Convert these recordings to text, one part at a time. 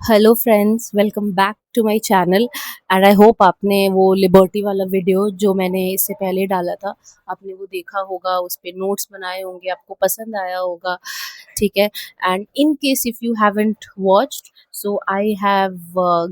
Hello friends, welcome back to my channel. And I hope आपने वो liberty वाला video जो मैंने इससे पहले डाला था, आपने वो देखा होगा, उस पे नोट्स बनाए होंगे, आपको पसंद आया होगा। ठीक है। And in case if you haven't watched, so I have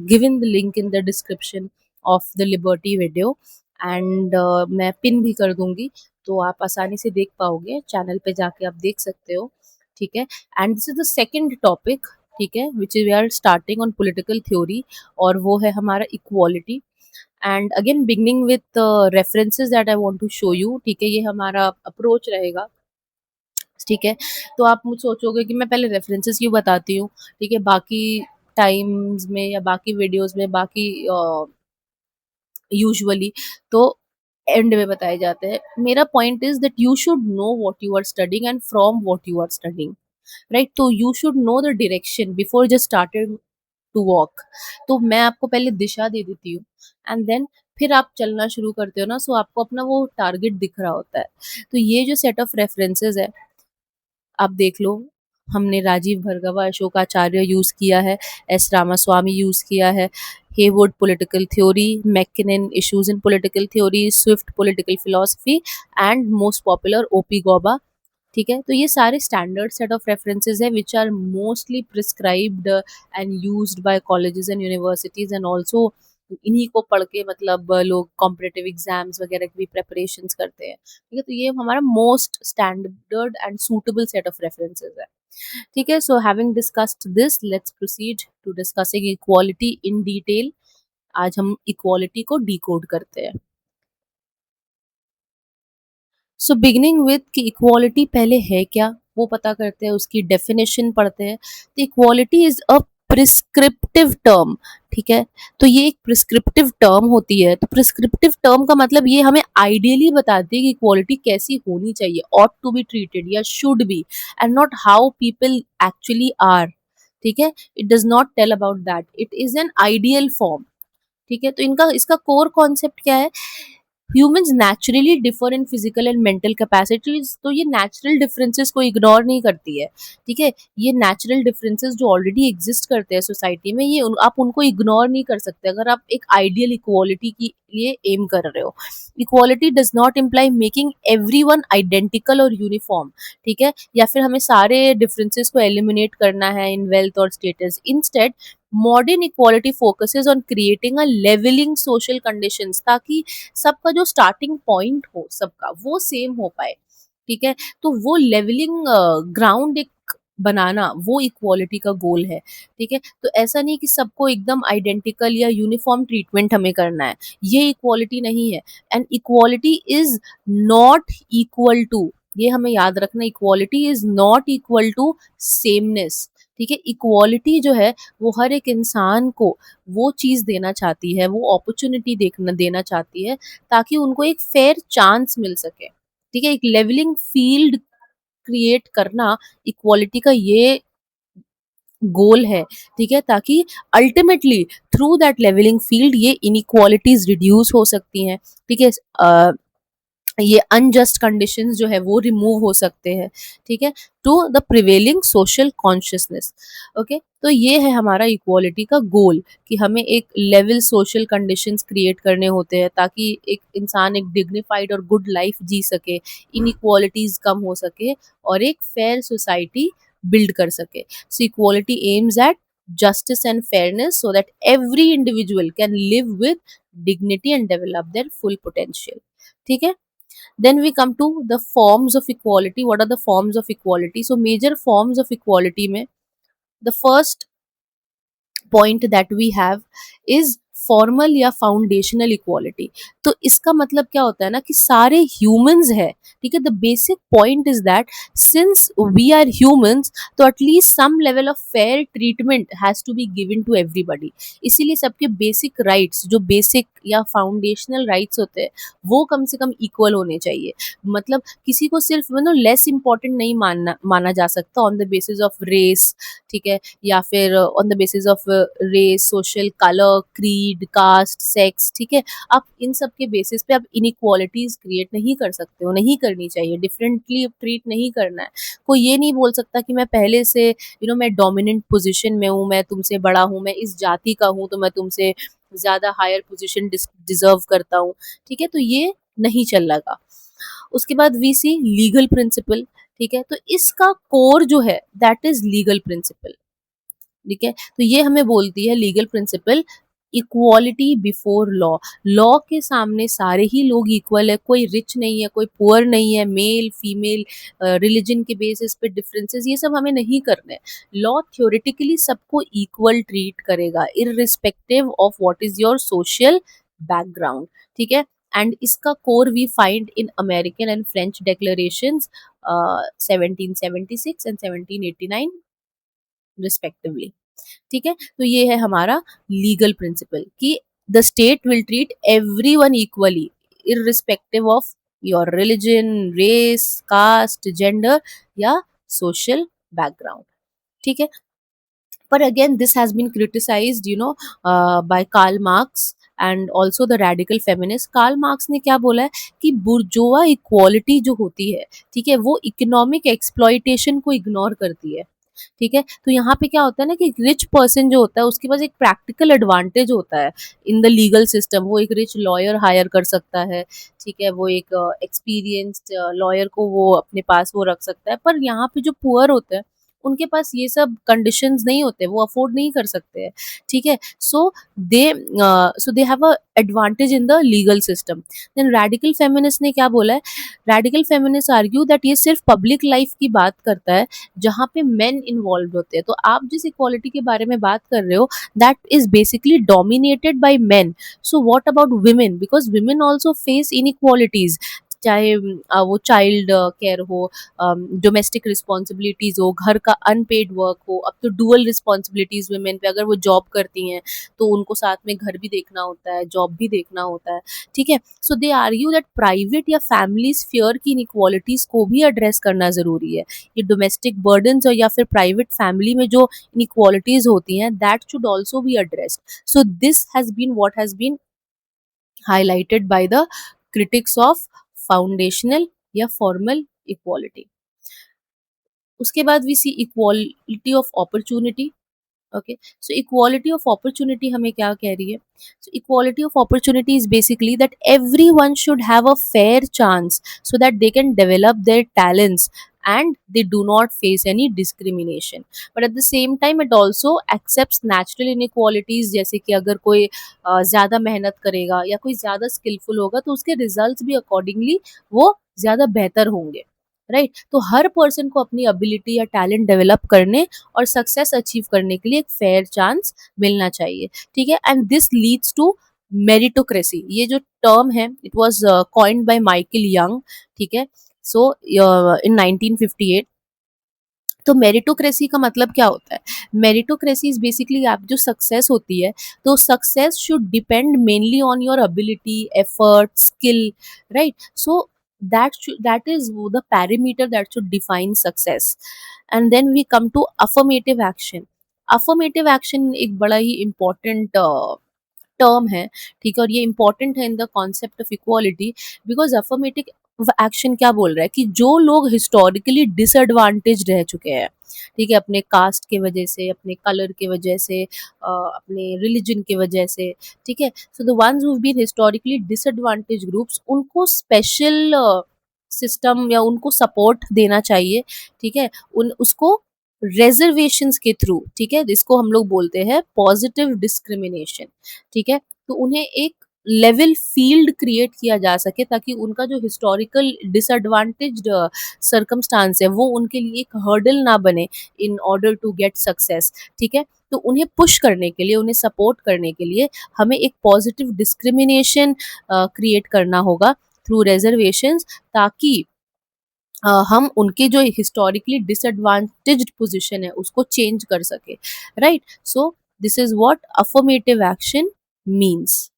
given the link in the description of the liberty video. And मैं पिन भी कर दूंगी, तो आप आसानी से देख पाओगे, चैनल पे जाके आप देख सकते हो। ठीक है। And this is the second topic, ठीक है, which we are starting on political theory, और वो है हमारा equality. And again beginning with references that I want to show you. ठीक है, ये हमारा अप्रोच रहेगा। ठीक है। तो आप मुझे सोचोगे कि मैं पहले रेफरेंसेस क्यों बताती हूँ। ठीक है, बाकी टाइम्स में या बाकी वीडियोस में, बाकी यूजुअली तो एंड में बताए जाते हैं। मेरा point is that you should know what you are studying and from what you are studying, right. तो you should know the direction before just started to walk. तो मैं आपको पहले दिशा दे देती हूँ, एंड देन फिर आप चलना शुरू करते हो ना, सो आपको अपना वो टारगेट दिख रहा होता है। तो ये जो सेट ऑफ रेफरेंसेस है, आप देख लो। हमने राजीव भार्गवा अशोकाचार्य यूज़ किया है, एस रामास्वामी यूज़ किया है, Heywood political theory, McKinnon issues in political theory, Swift political philosophy, and most popular O P Gauba. ठीक है। तो ये सारे स्टैंडर्ड सेट ऑफ रेफरेंसेस है which are mostly prescribed and used by colleges and universities, and also इन्हीं को पढ़ के मतलब लोग कॉम्पिटिटिव एग्जाम्स वगैरह की भी प्रेपरेशंस करते हैं। ठीक है। तो ये हमारा most standard and suitable set of references है। ठीक है। So having discussed this, let's proceed to discussing equality in detail. आज हम इक्वालिटी को डिकोड करते हैं। सो बिगिनिंग विथ कि इक्वालिटी पहले है क्या, वो पता करते हैं, उसकी डेफिनेशन पढ़ते हैं। तो equality is a prescriptive term. ठीक है। तो ये एक प्रिस्क्रिप्टिव टर्म होती है। तो प्रिस्क्रिप्टिव टर्म का मतलब ये हमें आइडियली बताती है कि इक्वालिटी कैसी होनी चाहिए, ऑट टू बी ट्रीटेड या should be, and not how people actually are. ठीक है। It does not tell about that, it is an ideal form. ठीक है। तो इनका इसका कोर कॉन्सेप्ट क्या है? Humans naturally differ in physical and mental capacities. तो ये नेचुरल डिफरेंसेस को इग्नोर नहीं करती है। ठीक है। ये नेचुरल डिफरेंसेस जो ऑलरेडी एग्जिस्ट करते हैं सोसाइटी में, ये आप उनको इग्नोर नहीं कर सकते अगर आप एक आइडियल इक्वालिटी के लिए एम कर रहे हो। Equality does not imply making every one identical और यूनिफॉर्म। ठीक है, या फिर हमें सारे डिफरेंसेस को एलिमिनेट करना है इन वेल्थ और status. Instead modern equality focuses on creating a levelling social conditions, ताकि सबका जो स्टार्टिंग पॉइंट हो सबका वो सेम हो पाए। ठीक है। तो वो लेवलिंग ग्राउंड एक बनाना, वो इक्वालिटी का गोल है। ठीक है। तो ऐसा नहीं कि सबको एकदम आइडेंटिकल या यूनिफॉर्म ट्रीटमेंट हमें करना है, ये इक्वालिटी नहीं है। And equality is not equal to, ये हमें याद रखना, equality is not equal to sameness. ठीक है। इक्वालिटी जो है वो हर एक इंसान को वो चीज़ देना चाहती है, वो अपॉर्चुनिटी देखना देना चाहती है, ताकि उनको एक फेयर चांस मिल सके। ठीक है। एक लेवलिंग फील्ड क्रिएट करना इक्वालिटी का ये गोल है। ठीक है। ताकि ultimately through that levelling field ये इनइक्वालिटीज रिड्यूस हो सकती हैं। ठीक है। ये अनजस्ट कंडीशंस जो है वो रिमूव हो सकते हैं। ठीक है। To the prevailing social consciousness. Okay. तो ये है हमारा इक्वालिटी का गोल, कि हमें एक लेवल सोशल कंडीशंस क्रिएट करने होते हैं, ताकि एक इंसान एक डिग्निफाइड और गुड लाइफ जी सके, इनइक्वालिटीज कम हो सके, और एक फेयर सोसाइटी बिल्ड कर सके। सो equality aims at justice and fairness so that every individual can live with dignity and develop their full potential. ठीक है। Then we come to the forms of equality. What are the forms of equality? So major forms of equality में the first point that we have is formal या foundational equality. तो इसका मतलब क्या होता है ना, कि सारे ह्यूमंस है। ठीक है। The basic point is that since we are humans, तो at least some level of fair treatment has to be given to everybody. इसीलिए सबके बेसिक राइट्स, जो बेसिक या फाउंडेशनल राइट्स होते हैं, वो कम से कम इक्वल होने चाहिए। मतलब किसी को सिर्फ मतलब लेस इंपॉर्टेंट नहीं माना जा सकता on the basis of race. ठीक है। या फिर on the basis of race, social, colour, creed, creed, caste, sex, ठीक है। आप इन सब के बेसिस पे आप इनइक्वालिटीज क्रिएट नहीं कर सकते हो, नहीं करनी चाहिए, डिफरेंटली ट्रीट नहीं करना है। कोई ये नहीं बोल सकता कि मैं पहले से मैं डोमिनेंट पोजीशन में हूँ, मैं तुमसे बड़ा हूँ, मैं इस जाति का हूँ तो मैं तुमसे ज़्यादा हायर पोजीशन डिजर्व करता हूँ, ठीक है। तो ये नहीं चल लगा। उसके बाद वी सी लीगल प्रिंसिपल, ठीक है। तो इसका कोर जो है दैट इज लीगल प्रिंसिपल, ठीक है। तो ये हमें बोलती है legal principal, equality before law. Law के सामने सारे ही लोग इक्वल है, कोई रिच नहीं है, कोई पुअर नहीं है, मेल फीमेल, रिलीजन के बेसिस पे डिफरेंसेस, ये सब हमें नहीं करने। लॉ थ्योरेटिकली सबको इक्वल ट्रीट करेगा irrespective of what is your social background, ठीक है। एंड इसका core we find in American and French declarations 1776 and 1789 respectively, ठीक है। तो ये है हमारा लीगल प्रिंसिपल कि the state will treat everyone equally irrespective of your religion, race, caste, gender या सोशल बैकग्राउंड, ठीक है। पर again this has been criticised by Karl Marx and also the radical feminist. Karl Marx ने क्या बोला है कि बुर्जोआ इक्वालिटी जो होती है, ठीक है, वो इकोनॉमिक एक्सप्लॉइटेशन को इग्नोर करती है, ठीक है। तो यहाँ पे क्या होता है ना कि रिच पर्सन जो होता है उसके पास एक प्रैक्टिकल एडवांटेज होता है इन द लीगल सिस्टम। वो एक रिच लॉयर हायर कर सकता है, ठीक है। वो एक एक्सपीरियंस्ड लॉयर को वो अपने पास वो रख सकता है। पर यहाँ पे जो पुअर होते हैं उनके पास ये सब कंडीशंस नहीं होते, वो अफोर्ड नहीं कर सकते हैं, ठीक है। They so they have a advantage in the legal system. Then radical feminist ने क्या बोला है, रेडिकल फेमिनिस्ट आर्ग्यू दैट ये सिर्फ पब्लिक लाइफ की बात करता है जहाँ पे मेन इन्वॉल्व होते हैं। तो आप जिस इक्वालिटी के बारे में बात कर रहे हो that is basically dominated by main. So what about women, because women also face inequalities, चाहे वो चाइल्ड केयर हो, डोमेस्टिक रिस्पॉन्सिबिलिटीज हो, घर का अनपेड वर्क हो। अब तो डुअल रिस्पॉन्सिबिलिटीज वुमेन पे, अगर वो जॉब करती हैं तो उनको साथ में घर भी देखना होता है, जॉब भी देखना होता है, ठीक है। सो दे आर्ग्यू दैट प्राइवेट या फैमिली स्फीयर की इनइक्वालिटीज को भी एड्रेस करना जरूरी है। ये डोमेस्टिक बर्डन्स या फिर प्राइवेट फैमिली में जो इनइक्वालिटीज होती हैं that should also be addressed. So this has been what has been highlighted by the critics of foundational या फॉर्मल इक्वालिटी। उसके बाद we see equality of opportunity, okay. So equality of opportunity हमें क्या कह रही है, so equality of opportunity is basically that everyone should have a fair chance so that they can develop their talents and they do not face any discrimination, but at the same time it also accepts natural inequalities, जैसे कि अगर कोई ज़्यादा मेहनत करेगा या कोई ज़्यादा स्किलफुल होगा तो उसके रिजल्ट्स भी अकॉर्डिंगली वो ज़्यादा बेहतर होंगे, राइट। तो हर पर्सन को अपनी एबिलिटी या टैलेंट डेवलप करने और सक्सेस अचीव करने के लिए एक फेयर चांस मिलना चाहिए, ठीक है। And this leads to meritocracy. ये जो टर्म है it was coined by Michael Young, ठीक है। सो इन 1958। तो मेरिटोक्रेसी का मतलब क्या होता है, मेरिटोक्रेसी इज बेसिकली आप जो सक्सेस होती है तो success should depend mainly on your ability, effort, skill, right. So that is the parameter that should define success. And then we come to affirmative action. affirmative action एक बड़ा ही important term है, ठीक है। और ये इंपॉर्टेंट है in the concept of equality because affirmative action क्या बोल रहा है कि जो लोग हिस्टोरिकली डिसएडवांटेज रह चुके हैं, ठीक है, अपने कास्ट के वजह से, अपने कलर के वजह से, अपने रिलीजन के वजह से, ठीक है। So the ones who been historically disadvantage groups, उनको स्पेशल सिस्टम या उनको सपोर्ट देना चाहिए, ठीक है। उन उसको रिजर्वेशंस के थ्रू, ठीक है, जिसको हम लोग बोलते हैं पॉजिटिव डिस्क्रिमिनेशन, ठीक है। तो उन्हें एक लेवल फील्ड क्रिएट किया जा सके ताकि उनका जो हिस्टोरिकल डिसएडवांटेज्ड सर्कमस्टांस है वो उनके लिए एक हर्डल ना बने in order to get success, ठीक है। तो उन्हें पुश करने के लिए, उन्हें सपोर्ट करने के लिए हमें एक पॉजिटिव डिस्क्रिमिनेशन क्रिएट करना होगा थ्रू रिजर्वेशंस, ताकि हम उनके जो हिस्टोरिकली डिसएडवांटेज्ड पोजीशन है उसको चेंज कर सके, right. So this is what affirmative action means,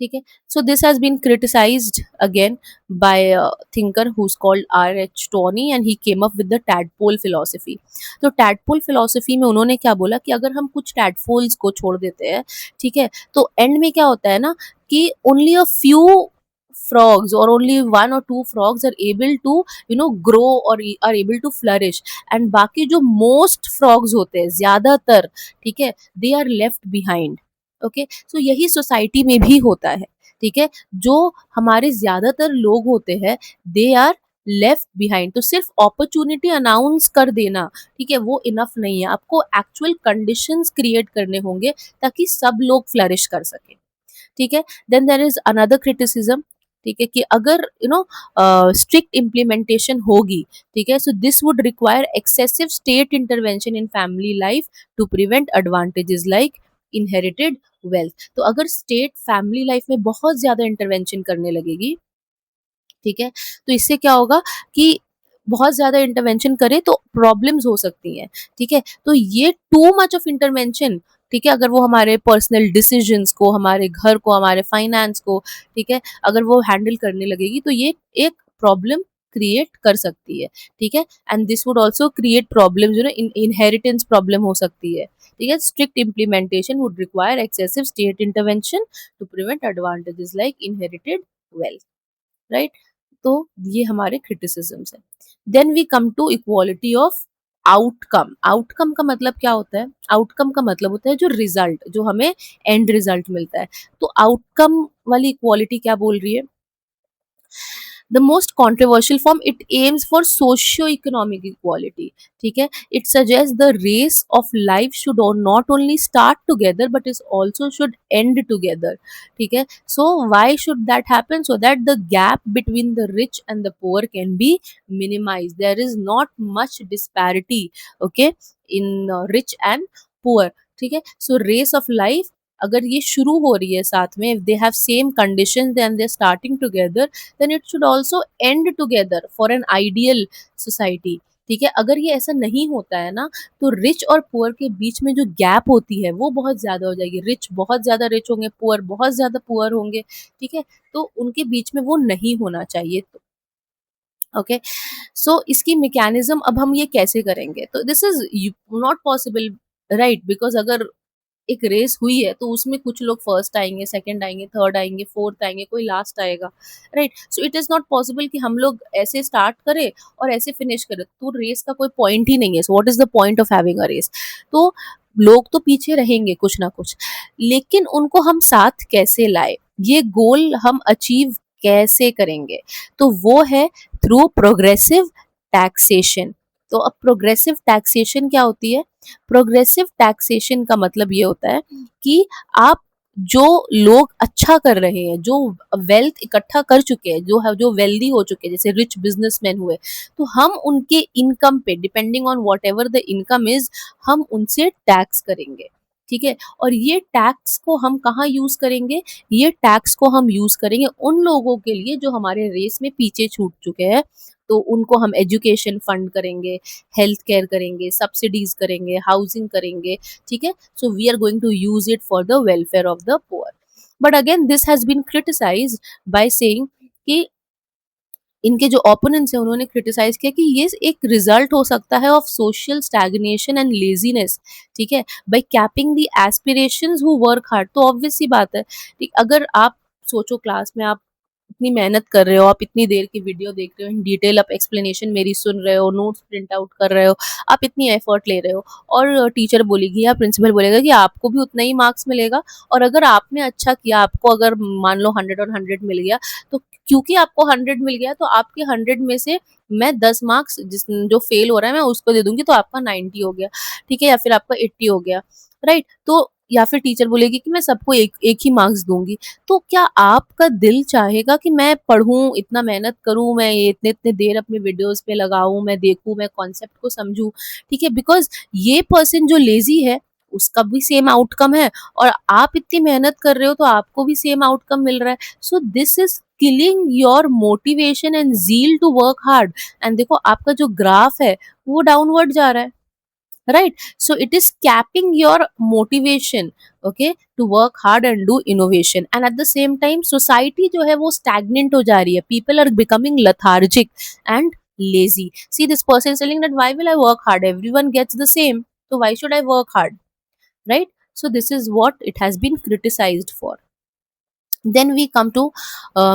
ठीक है। So this has been criticised again by thinker who is called R.H. Tawney and he came up with the tadpole philosophy. तो tadpole philosophy में उन्होंने क्या बोला कि अगर हम कुछ टैडपोल्स को छोड़ देते हैं, ठीक है, तो एंड में क्या होता है ना कि only a few frogs or only one or two frogs are able to grow or are able to flourish, and बाकी जो most frogs होते हैं ज्यादातर, ठीक है, they are left behind। Okay, so यही सोसाइटी में भी होता है, ठीक है, जो हमारे ज्यादातर लोग होते हैं दे आर लेफ्ट बिहाइंड। तो सिर्फ अपॉर्चुनिटी अनाउंस कर देना, ठीक है, वो इनफ नहीं है, आपको एक्चुअल कंडीशंस क्रिएट करने होंगे ताकि सब लोग फ्लरिश कर सके, ठीक है। Then there is another criticism, ठीक है, कि अगर स्ट्रिक्ट इम्प्लीमेंटेशन होगी, ठीक है, so this would require excessive state intervention in family life to prevent advantages like inherited wealth. तो अगर स्टेट फैमिली लाइफ में बहुत ज्यादा इंटरवेंशन करने लगेगी, ठीक है, तो इससे क्या होगा कि बहुत ज्यादा इंटरवेंशन करे तो प्रॉब्लम्स हो सकती हैं, ठीक है। तो ये टू मच ऑफ इंटरवेंशन, ठीक है, अगर वो हमारे पर्सनल डिसीजंस को, हमारे घर को, हमारे फाइनेंस को, ठीक है, अगर वो हैंडल करने लगेगी तो ये एक प्रॉब्लम क्रिएट कर सकती है, ठीक है। And this would also create problem, inheritance problem हो सकती है, ठीक है। Strict implementation would require excessive state intervention to prevent advantages like inherited wealth, right. तो ये हमारे क्रिटिसिजम्स हैं। Then we come to equality of outcome. Outcome का मतलब क्या होता है? आउटकम का मतलब होता है जो रिजल्ट, जो हमें एंड रिजल्ट मिलता है। तो आउटकम वाली इक्वालिटी क्या बोल रही है? The most controversial form, it aims for socio-economic equality, ठीक है। It suggests the race of life should not only start together but is also should end together, ठीक है। So why should that happen? So that the gap between the rich and the poor can be minimized, there is not much disparity, okay, in rich and poor, ठीक है। So race of life अगर ये शुरू हो रही है साथ में, if they have same conditions then they're starting together, then it should also end together for an ideal society, ठीक है। अगर ये ऐसा नहीं होता है ना, तो रिच और पुअर के बीच में जो गैप होती है वो बहुत ज्यादा हो जाएगी, रिच बहुत ज्यादा रिच होंगे, पुअर बहुत ज्यादा पुअर होंगे, ठीक है। तो उनके बीच में वो नहीं होना चाहिए। तो ओके, सो इसकी मैकेनिज्म अब हम ये कैसे करेंगे? तो this is not possible, right, because अगर एक रेस हुई है तो उसमें कुछ लोग फर्स्ट आएंगे, सेकंड आएंगे, थर्ड आएंगे, फोर्थ आएंगे, कोई लास्ट आएगा, right. So it is not possible कि हम लोग ऐसे स्टार्ट करें और ऐसे फिनिश करें, तो रेस का कोई पॉइंट ही नहीं है। So what is the point of having a race? तो लोग तो पीछे रहेंगे कुछ ना कुछ, लेकिन उनको हम साथ कैसे लाए, ये गोल हम अचीव कैसे करेंगे? तो वो है थ्रू प्रोग्रेसिव टैक्सेशन। तो अब प्रोग्रेसिव टैक्सेशन क्या होती है? प्रोग्रेसिव टैक्सेशन का मतलब ये होता है कि आप जो लोग अच्छा कर रहे हैं, जो वेल्थ इकट्ठा कर चुके हैं, जो वेल्दी हो चुके हैं, जैसे रिच बिजनेसमैन हुए, तो हम उनके इनकम पे depending on what ever the income is, हम उनसे टैक्स करेंगे, ठीक है। और ये टैक्स को हम कहाँ यूज करेंगे? ये टैक्स को हम यूज करेंगे उन लोगों के लिए जो हमारे रेस में पीछे छूट चुके हैं। तो उनको हम एजुकेशन फंड करेंगे, हेल्थ केयर करेंगे, सब्सिडीज करेंगे, हाउसिंग करेंगे, ठीक है। So we are going to use it for the welfare of the poor. But again this has been criticised by saying कि इनके जो ओपोनेंट्स हैं उन्होंने क्रिटिसाइज किया कि ये एक रिजल्ट हो सकता है of social stagnation and laziness, ठीक है, by capping the aspirations who work hard. तो ऑब्वियस सी बात है, ठीक, अगर आप सोचो क्लास में आप इतनी मेहनत कर रहे हो, आप इतनी देर की वीडियो देख रहे हो, इन डिटेल आप एक्सप्लेनेशन मेरी सुन रहे हो, नोट्स प्रिंट आउट कर रहे हो, आप इतनी एफर्ट ले रहे हो, और टीचर बोलेगी या प्रिंसिपल बोलेगा कि आपको भी उतना ही मार्क्स मिलेगा, और अगर आपने अच्छा किया, आपको अगर मान लो 100 और 100 मिल गया, तो क्योंकि आपको 100 मिल गया तो आपके 100 में से मैं 10 मार्क्स जिस जो फेल हो रहा है मैं उसको दे दूंगी, तो आपका 90 हो गया, ठीक है, या फिर आपका 80 हो गया, राइट। तो या फिर टीचर बोलेगी कि मैं सबको एक एक ही मार्क्स दूंगी। तो क्या आपका दिल चाहेगा कि मैं पढ़ूं, इतना मेहनत करूं, मैं ये इतने इतने देर अपने वीडियोस पे लगाऊं, मैं देखूं, मैं कॉन्सेप्ट को समझूं, ठीक है, बिकॉज ये पर्सन जो लेजी है उसका भी सेम आउटकम है, और आप इतनी मेहनत कर रहे हो तो आपको भी सेम आउटकम मिल रहा है। So this is killing your motivation and zeal to work hard. And देखो आपका जो ग्राफ है वो डाउनवर्ड जा रहा है, right? So it is capping your motivation, okay, to work hard and do innovation. And at the same time society जो है वो stagnant हो जा रही है, people are becoming lethargic and lazy. See, this person is telling that why will I work hard, everyone gets the same, so why should I work hard, right? So this is what it has been criticized for. Then we come to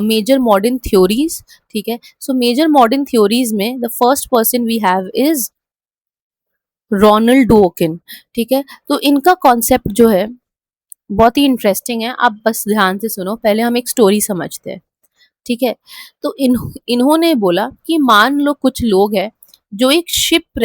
major modern theories, ठीक है? So major modern theories में the first person we have is Ronald Dworkin, ठीक है? तो इनका concept जो है बहुत ही इंटरेस्टिंग है, आप बस ध्यान से सुनो, पहले हम एक स्टोरी समझते हैं, ठीक है? तो इन्होंने बोला कि मान लो कुछ लोग हैं जो एक शिप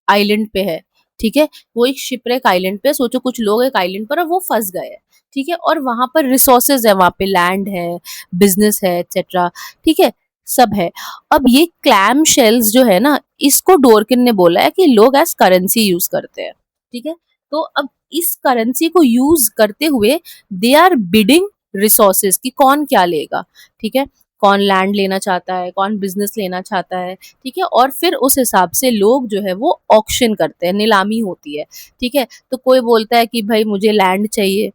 आइलैंड पे है, ठीक है? वो एक शिपरेक आइलैंड पे है, सोचो कुछ लोग एक आइलैंड पर और वो फंस गए हैं, ठीक है? और वहां पर रिसोर्सेज है, वहां पे लैंड है, बिजनेस है, एक्सेट्रा, ठीक है? सब है। अब ये क्लैम शेल्स जो है ना, इसको डोरकिन ने बोला है कि लोग एज करेंसी यूज करते हैं, ठीक है? तो अब इस करेंसी को यूज करते हुए दे आर बिडिंग रिसोर्सेज कि कौन क्या लेगा, ठीक है? कौन लैंड लेना चाहता है, कौन बिजनेस लेना चाहता है, ठीक है? और फिर उस हिसाब से लोग जो है वो ऑक्शन करते हैं, नीलामी होती है, ठीक है? तो कोई बोलता है कि भाई मुझे लैंड चाहिए,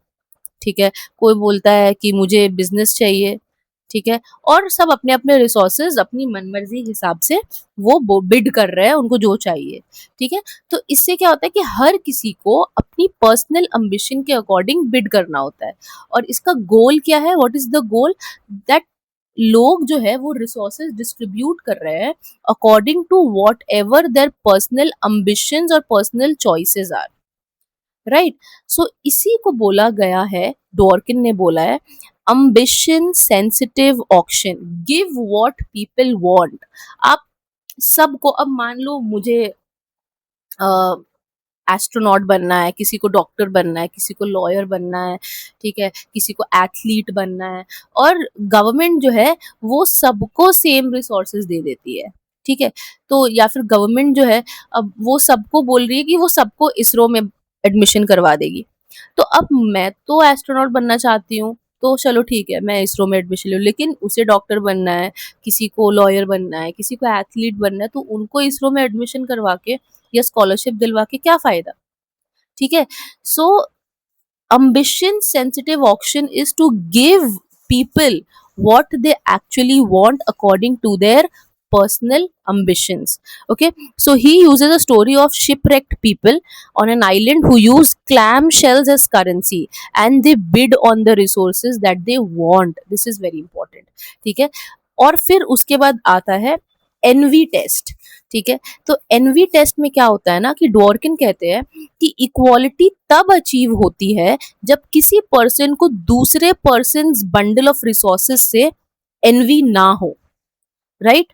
ठीक है? कोई बोलता है कि मुझे बिजनेस चाहिए, ठीक है? और सब अपने अपने रिसोर्सेज अपनी मनमर्जी हिसाब से वो बिड कर रहे हैं, उनको जो चाहिए, ठीक है? तो इससे क्या होता है कि हर किसी को अपनी पर्सनल अम्बिशन के अकॉर्डिंग बिड करना होता है। और इसका गोल क्या है, what is the goal, that लोग जो है वो रिसोर्सेज डिस्ट्रीब्यूट कर रहे हैं according to whatever their personal ambitions और personal choices are, right? So इसी को बोला गया है, डॉर्किन ने बोला है, ambition sensitive auction, give what people want. आप सबको, अब मान लो मुझे एस्ट्रोनॉट बनना है, किसी को डॉक्टर बनना है, किसी को लॉयर बनना है, ठीक है? किसी को एथलीट बनना है, और गवर्नमेंट जो है वो सबको सेम रिसोर्सेज दे देती है, ठीक है? तो या फिर गवर्नमेंट जो है अब वो सबको बोल रही है कि वो सबको इसरो में एडमिशन करवा देगी। तो अब मैं तो एस्ट्रोनॉट बनना चाहती हूँ, तो चलो ठीक है मैं इसरो में एडमिशन लूँ, लेकिन उसे डॉक्टर बनना है, किसी को लॉयर बनना है, किसी को एथलीट बनना है, तो उनको इसरो में एडमिशन करवा के या स्कॉलरशिप दिलवा के क्या फायदा, ठीक है? सो ambition sensitive auction is to give people what they actually want according to their personal ambitions. Okay, so he uses a story of shipwrecked people on an island who use clam shells as currency and they bid on the resources that they want. This is very important, ठीक है? और फिर उसके बाद आता है N V test, ठीक है? तो एनवी टेस्ट में क्या होता है ना कि डॉर्किन कहते हैं कि इक्वालिटी तब अचीव होती है जब किसी पर्सन को दूसरे पर्सन बंडल ऑफ रिसोर्सेज से एनवी ना हो, राइट?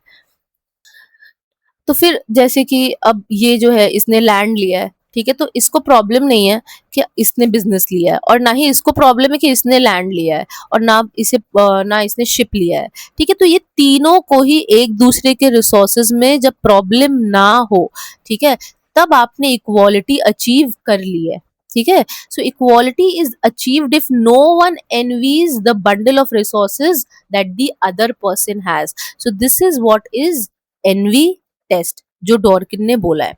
तो फिर जैसे कि अब ये जो है इसने लैंड लिया है, ठीक है? तो इसको प्रॉब्लम नहीं है कि इसने बिजनेस लिया है, और ना ही इसको प्रॉब्लम है कि इसने लैंड लिया है, और ना इसने शिप लिया है, ठीक है? तो ये तीनों को ही एक दूसरे के रिसोर्सेज में जब प्रॉब्लम ना हो, ठीक है, तब आपने इक्वालिटी अचीव कर ली है, ठीक है? So equality is achieved if no one envies the bundle of resources that the other person has. So this is what is envy test, जो डॉर्किन ने बोला है।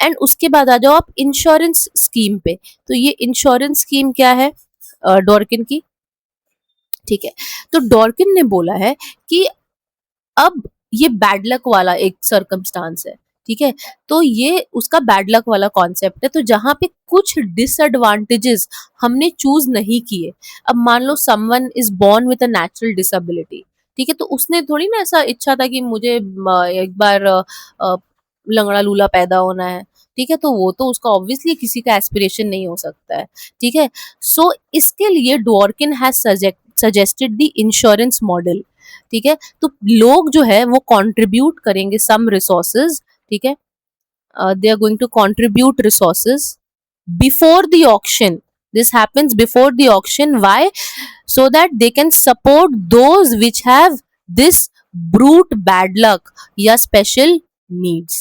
एंड उसके बाद आ जाओ आप इंश्योरेंस स्कीम पे। तो ये इंश्योरेंस स्कीम क्या है डॉर्किन की, ठीक है? तो डॉर्किन ने बोला है कि अब ये बैड लक वाला एक सर्कमस्टांस है, ठीक है? तो ये उसका बैड लक वाला कॉन्सेप्ट है। तो जहां पे कुछ डिसएडवांटेजेस हमने चूज नहीं किए, अब मान लो someone is born with a natural disability, ठीक है? तो उसने थोड़ी ना ऐसा इच्छा था कि मुझे एक बार लंगड़ा लूला पैदा होना है, ठीक है? तो वो तो उसका ऑब्वियसली किसी का एस्पिरेशन नहीं हो सकता है, ठीक है? सो इसके लिए Dworkin has suggested the insurance model, ठीक है? तो लोग जो है वो कंट्रीब्यूट करेंगे सम रिसोर्सेज, ठीक है? They are going to contribute resources before the auction. This happens before the auction. Why? So that they can support those which have this brute bad luck या special needs.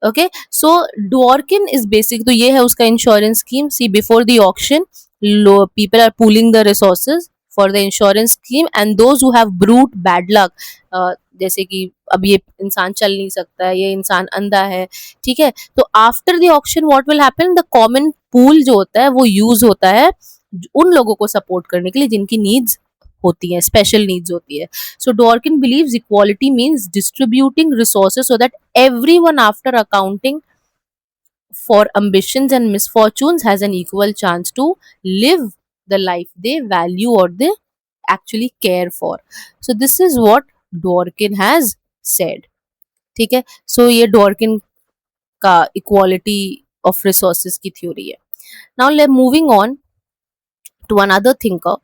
Okay, so Dworkin is basic, तो ये है उसका insurance scheme. See before the auction people are pooling the resources for the insurance scheme, and those who have brute bad luck, जैसे कि अब ये इंसान चल नहीं सकता है, ये इंसान अंधा है, ठीक है। तो after the auction what will happen, the common pool जो होता है वो यूज होता है उन लोगों को सपोर्ट करने के लिए जिनकी नीड्स होती है, स्पेशल नीड्स होती है। So Dworkin believes equality means distributing resources so that everyone after accounting for ambitions and misfortunes has an equal chance to live the life they value or they actually care for. So this is what Dworkin has said. ठीक है, so ये Dworkin का equality of resources की theory है. Now let moving on to another thinker.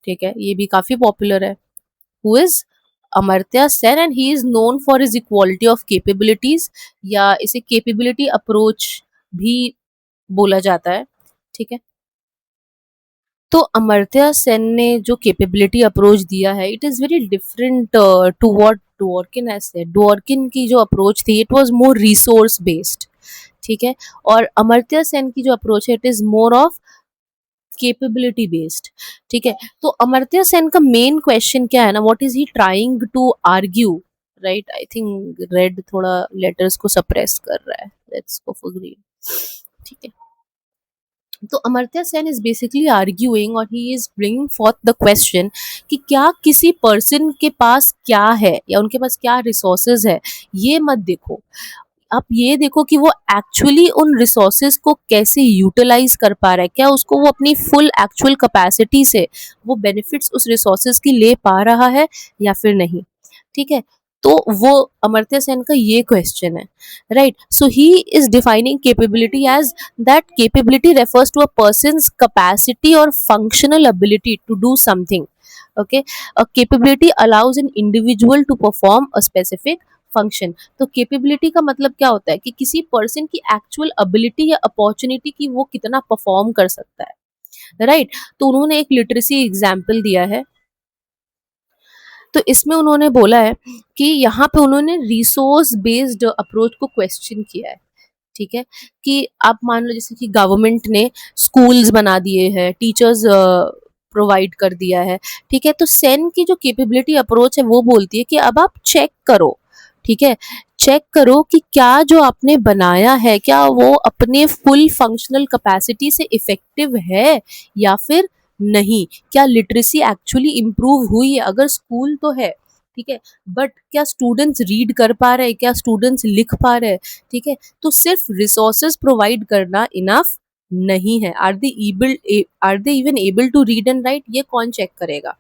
ठीक है, ये भी काफी popular है, who is Amartya Sen, and he is known for his equality of capabilities, या इसे कैपेबिलिटी अप्रोच भी बोला जाता है। ठीक है, तो अमर्त्य सेन ने जो कैपेबिलिटी अप्रोच दिया है it is very different to what Dworkin has said. Dworkin की जो अप्रोच थी it was more resource based, ठीक है, और अमर्त्य सेन की जो अप्रोच है it is more of capability based. ठीक है, तो अमर्त्य सेन का मेन क्वेश्चन क्या है ना, what is he trying to argue, right. I think red थोड़ा लेटर्स को सप्रेस कर रहा है, लेट्स गो फॉर ग्रीन। ठीक है, तो Amartya Sen is basically arguing और he is bringing forth the question कि क्या किसी पर्सन के पास क्या है या उनके पास क्या रिसोर्सेज है, ये मत देखो, आप ये देखो कि वो एक्चुअली उन रिसोर्सेज को कैसे यूटिलाइज कर पा रहा है, क्या उसको वो अपनी फुल एक्चुअल कैपेसिटी से वो बेनिफिट्स उस रिसोर्सेज की ले पा रहा है या फिर नहीं। ठीक है, तो वो अमर्त्य सेन का ये क्वेश्चन है, right. So he is defining capability as that capability refers to a person's capacity और functional ability to do something. Okay, a capability allows an individual to perform a specific function. तो capability का मतलब क्या होता है कि किसी person की एक्चुअल एबिलिटी या अपॉर्चुनिटी की वो कितना परफॉर्म कर सकता है, राइट। तो उन्होंने एक लिटरेसी एग्जाम्पल दिया है, तो इसमें उन्होंने बोला है कि यहाँ पे उन्होंने रिसोर्स बेस्ड अप्रोच को क्वेश्चन किया है। ठीक है, कि आप मान लो जैसे कि गवर्नमेंट ने स्कूल्स बना दिए हैं, टीचर्स प्रोवाइड कर दिया है, ठीक है, तो सेन की जो कैपेबिलिटी अप्रोच है वो बोलती है कि अब आप चेक करो, ठीक है, चेक करो कि क्या जो आपने बनाया है क्या वो अपने फुल फंक्शनल कैपेसिटी से इफेक्टिव है या फिर नहीं, क्या लिटरेसी एक्चुअली इम्प्रूव हुई है। अगर स्कूल तो है, ठीक है, बट क्या स्टूडेंट्स रीड कर पा रहे हैं, क्या स्टूडेंट्स लिख पा रहे हैं, ठीक है, तो सिर्फ रिसोर्सेज प्रोवाइड करना इनफ नहीं है। Are they even able to read and right, ये कौन चेक करेगा।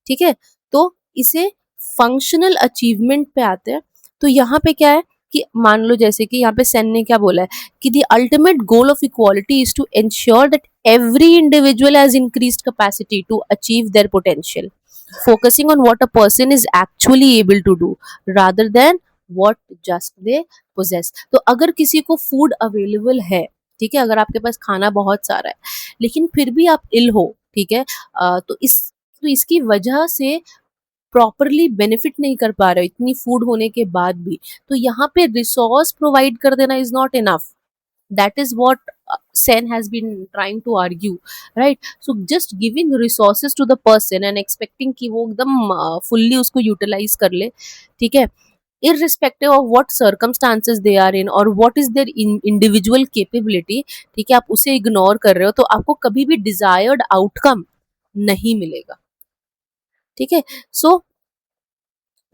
ठीक है, तो इसे फंक्शनल अचीवमेंट पे आते हैं। तो यहाँ पे क्या है कि मान लो जैसे कि यहाँ पे सेन ने क्या बोला है कि the ultimate goal of equality is to ensure that every individual has increased capacity to achieve their potential, focusing on what a person is actually able to do rather than what just they possess। तो अगर किसी को food available है, ठीक है, अगर आपके पास खाना बहुत सारा है लेकिन फिर भी आप इल हो, ठीक है, तो इसकी वजह से प्रॉपरली बेनिफिट नहीं कर पा रहे हो इतनी फूड होने के बाद भी, तो यहाँ पे रिसोर्स प्रोवाइड कर देना is not enough. that is what Sen has been trying to argue, right। So just giving resources to the person and expecting कि वो एकदम fully उसको utilize कर ले, ठीक है, irrespective of what circumstances they are in or what is their individual capability, ठीक है, आप उसे ignore कर रहे हो तो आपको कभी भी desired outcome नहीं मिलेगा। ठीक है, so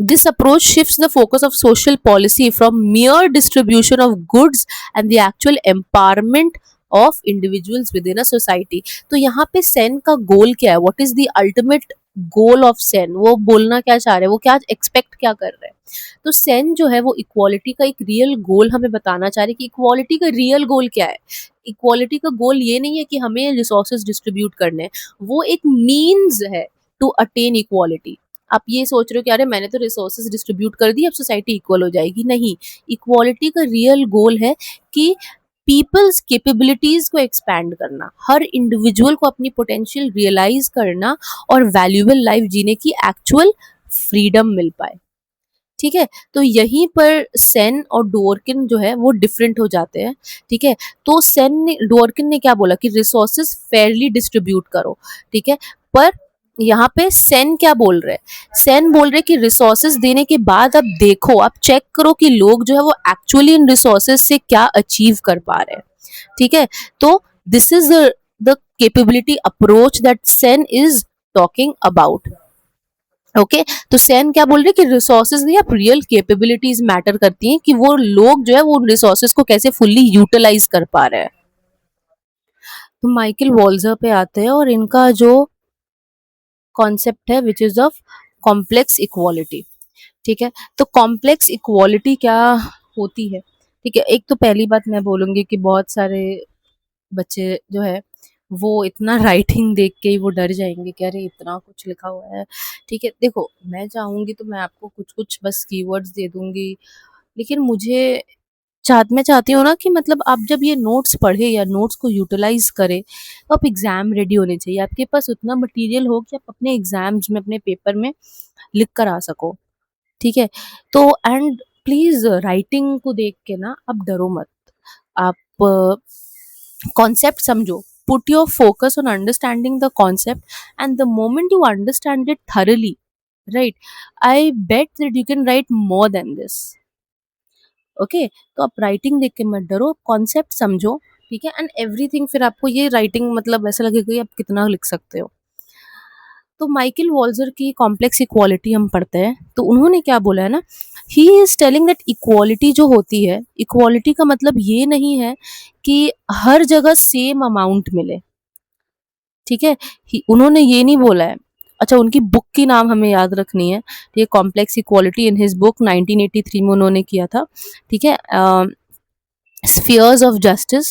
this approach shifts the focus of social policy from mere distribution of goods and the actual empowerment of individuals within a society। तो यहाँ पे सेन का गोल क्या है, what is the ultimate goal of Sen, वो बोलना क्या चाह रहे हैं, वो क्या एक्सपेक्ट क्या कर रहे हैं। तो सेन जो है वो इक्वालिटी का एक रियल गोल हमें बताना चाह रहे हैं कि इक्वालिटी का रियल गोल क्या है। इक्वालिटी का गोल ये नहीं है कि हमें रिसोर्सेज डिस्ट्रीब्यूट करने हैं, वो एक मीन्स है टू अटेन इक्वालिटी। आप ये सोच रहे हो कि अरे मैंने तो रिसोर्सेज डिस्ट्रीब्यूट कर दी अब सोसाइटी इक्वल हो जाएगी, नहीं। इक्वालिटी का रियल गोल है कि पीपल्स कैपेबिलिटीज को एक्सपैंड करना, हर इंडिविजुअल को अपनी पोटेंशियल रियलाइज करना और वैल्यूएबल लाइफ जीने की एक्चुअल फ्रीडम मिल पाए। ठीक है, तो यहीं पर सेन और डवर्किन जो है वो डिफरेंट हो जाते हैं। ठीक है, तो डवर्किन ने क्या बोला कि रिसोर्सेज फेयरली डिस्ट्रीब्यूट करो, ठीक है, पर यहाँ पे सेन क्या बोल रहे हैं, सेन बोल रहे कि रिसोर्सेज देने के बाद अब देखो, आप चेक करो कि लोग जो है वो एक्चुअली इन रिसोर्सेज से क्या अचीव कर पा रहे हैं। ठीक है, तो this is the capability approach that Sen is talking about. Okay, तो सेन क्या बोल रहे हैं कि रिसोर्सेज या रियल कैपेबिलिटीज मैटर करती हैं, कि वो लोग जो है वो रिसोर्सेज को कैसे फुल्ली यूटिलाइज कर पा रहे हैं। तो माइकल वॉल्जर पे आते हैं, और इनका जो कॉन्सेप्ट है which is of complex equality. ठीक है, तो कॉम्प्लेक्स इक्वालिटी क्या होती है? ठीक है, एक तो पहली बात मैं बोलूंगी कि बहुत सारे बच्चे जो है वो इतना राइटिंग देख के ही वो डर जाएंगे कि अरे इतना कुछ लिखा हुआ है। ठीक है, देखो मैं चाहूंगी तो मैं आपको कुछ कुछ बस कीवर्ड्स दे दूंगी, लेकिन मैं चाहती हूँ ना कि मतलब आप जब ये नोट्स पढ़े या नोट्स को यूटिलाइज करें, तो आप एग्जाम रेडी होने चाहिए, आपके पास उतना मटेरियल हो कि आप अपने एग्जाम्स में, अपने पेपर में लिख कर आ सको। ठीक है, तो एंड प्लीज राइटिंग को देख के ना आप डरो मत, आप कॉन्सेप्ट समझो, put your focus on understanding the concept, and the moment you understand it thoroughly, right, I bet that you can write more than this. Okay, तो आप राइटिंग देख के मत डरो, कॉन्सेप्ट समझो। ठीक है, एंड एवरीथिंग फिर आपको ये राइटिंग मतलब ऐसा लगेगा कि आप कितना लिख सकते हो। तो माइकल वॉल्जर की कॉम्प्लेक्स इक्वालिटी हम पढ़ते हैं, तो उन्होंने क्या बोला है ना, he is telling that equality जो होती है, इक्वालिटी का मतलब ये नहीं है कि हर जगह सेम अमाउंट मिले। ठीक है, उन्होंने ये नहीं बोला है। अच्छा, उनकी बुक की नाम हमें याद रखनी है, ये complex equality in his book 1983 में उन्होंने किया था। ठीक है, स्फीयर्स ऑफ जस्टिस।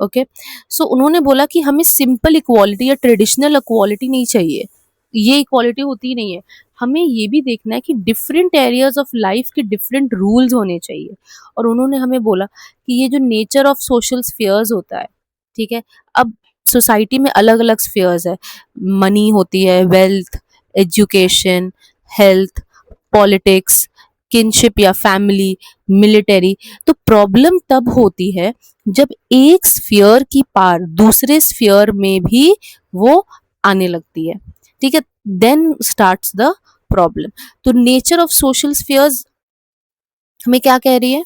ओके, सो उन्होंने बोला कि हमें सिंपल इक्वालिटी या ट्रेडिशनल इक्वालिटी नहीं चाहिए, ये इक्वालिटी होती ही नहीं है। हमें ये भी देखना है कि डिफरेंट एरियाज ऑफ लाइफ के डिफरेंट रूल्स होने चाहिए। और उन्होंने हमें बोला कि ये जो नेचर ऑफ सोशल स्फीयर्स होता है, ठीक है, अब सोसाइटी में अलग अलग स्फीयर्स है, मनी होती है, wealth, education, health, politics, kinship या फैमिली, मिलिट्री। तो प्रॉब्लम तब होती है जब एक स्फीयर की पार दूसरे स्फीयर में भी वो आने लगती है। ठीक है, देन स्टार्ट्स द प्रॉब्लम। तो नेचर ऑफ सोशल स्फीयर्स हमें क्या कह रही है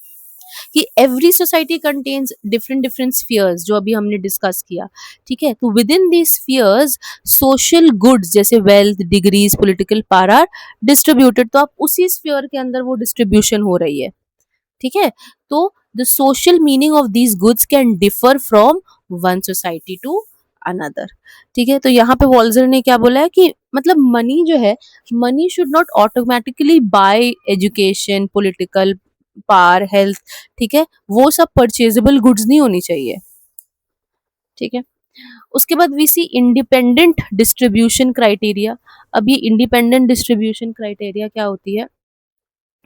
कि every society contains different different spheres, जो अभी हमने डिस्कस किया। ठीक है, तो within these spheres social goods जैसे wealth, degrees, political power are distributed. तो आप उसी स्फीयर के अंदर वो डिस्ट्रीब्यूशन हो रही है। ठीक है, तो the social meaning of these goods can differ from one society to another. ठीक है, तो यहाँ पे वॉल्जर ने क्या बोला है कि मतलब मनी जो है, money should not automatically bye education, political power, health. ठीक है, वो सब परचेजेबल गुड्स नहीं होनी चाहिए। ठीक है, उसके बाद we see independent distribution criteria. अब ये इंडिपेंडेंट डिस्ट्रीब्यूशन क्राइटेरिया क्या होती है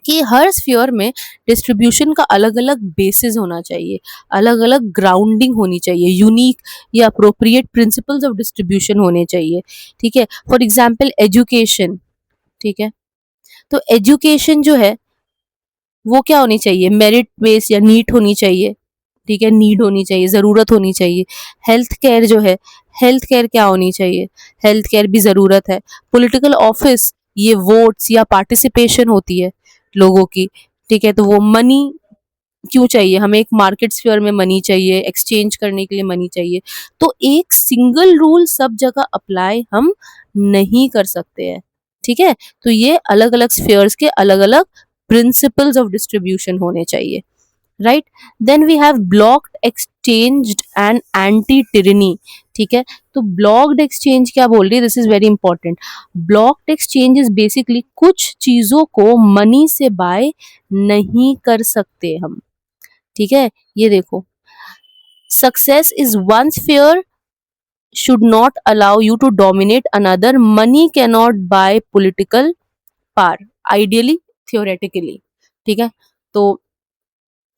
कि हर स्फीयर में डिस्ट्रीब्यूशन का अलग अलग बेसिस होना चाहिए, अलग अलग ग्राउंडिंग होनी चाहिए, यूनिक या अप्रोप्रिएट प्रिंसिपल्स ऑफ डिस्ट्रीब्यूशन होने चाहिए। ठीक है, फॉर एग्जाम्पल एजुकेशन। ठीक है, तो एजुकेशन जो है वो क्या होनी चाहिए, मेरिट बेस या नीट होनी चाहिए। ठीक है, नीड होनी चाहिए, ज़रूरत होनी चाहिए। हेल्थ केयर जो है, हेल्थ केयर क्या होनी चाहिए, हेल्थ केयर भी ज़रूरत है। पॉलिटिकल ऑफिस, ये वोट्स या पार्टिसिपेशन होती है लोगों की। ठीक है, तो वो मनी क्यों चाहिए, हमें एक मार्केट स्फीयर में मनी चाहिए, एक्सचेंज करने के लिए मनी चाहिए। तो एक सिंगल रूल सब जगह अप्लाई हम नहीं कर सकते हैं। ठीक है, तो ये अलग अलग स्फीयर्स के अलग अलग प्रिंसिपल्स ऑफ डिस्ट्रीब्यूशन होने चाहिए। Right, then we have blocked exchange and anti tyranny. ठीक है, तो ब्लॉक्ड एक्सचेंज क्या बोल रही है, this is very important. Blocked exchange is basically कुछ चीजों को मनी से बाय नहीं कर सकते हम। ठीक है, ये देखो, success is one sphere should not allow you to dominate another. Money cannot buy political power, ideally, theoretically। ठीक है, तो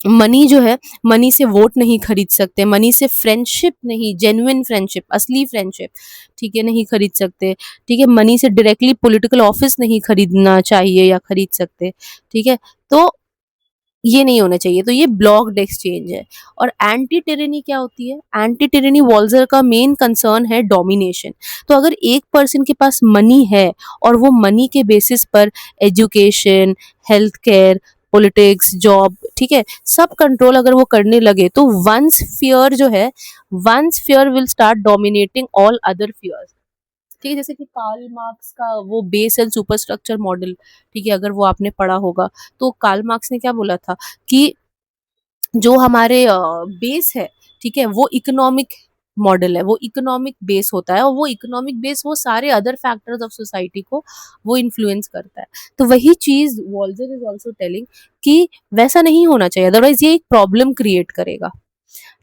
मनी जो है, मनी से वोट नहीं खरीद सकते, मनी से फ्रेंडशिप नहीं, जेन्युइन फ्रेंडशिप, असली फ्रेंडशिप, ठीक है, नहीं खरीद सकते। ठीक है, मनी से डायरेक्टली पॉलिटिकल ऑफिस नहीं खरीदना चाहिए या खरीद सकते। ठीक है, तो ये नहीं होना चाहिए, तो ये ब्लॉक्ड एक्सचेंज है। और एंटी टिरेनी क्या होती है? एंटी टिरेनी वॉल्जर का मेन कंसर्न है डोमिनेशन। तो अगर एक पर्सन के पास मनी है और वो मनी के बेसिस पर education, health care, politics, job, ठीक है, सब कंट्रोल अगर वो करने लगे, तो वंस फियर जो है, one's fear will start dominating all other fears. ठीक है, जैसे कि कार्ल मार्क्स का वो बेस एंड सुपरस्ट्रक्चर मॉडल, ठीक है, अगर वो आपने पढ़ा होगा, तो कार्ल मार्क्स ने क्या बोला था कि जो हमारे बेस है, ठीक है, वो इकोनॉमिक मॉडल है, वो इकोनॉमिक बेस होता है, और वो इकोनॉमिक बेस वो सारे अदर फैक्टर्स ऑफ सोसाइटी को वो इन्फ्लुएंस करता है। तो वही चीज वॉल्जर इज ऑल्सो टेलिंग कि वैसा नहीं होना चाहिए, अदरवाइज ये एक प्रॉब्लम क्रिएट करेगा।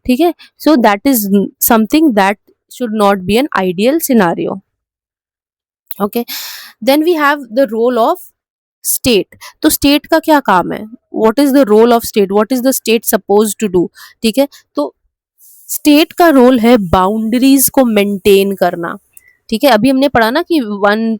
ठीक है, so that is something that should not be an ideal scenario. Okay, then we have the role of state. तो स्टेट का क्या काम है? What is the role of state? What is the state suppose to do? ठीक है, तो state का role है बाउंड्रीज को मेंटेन करना। ठीक है, अभी हमने पढ़ा ना कि one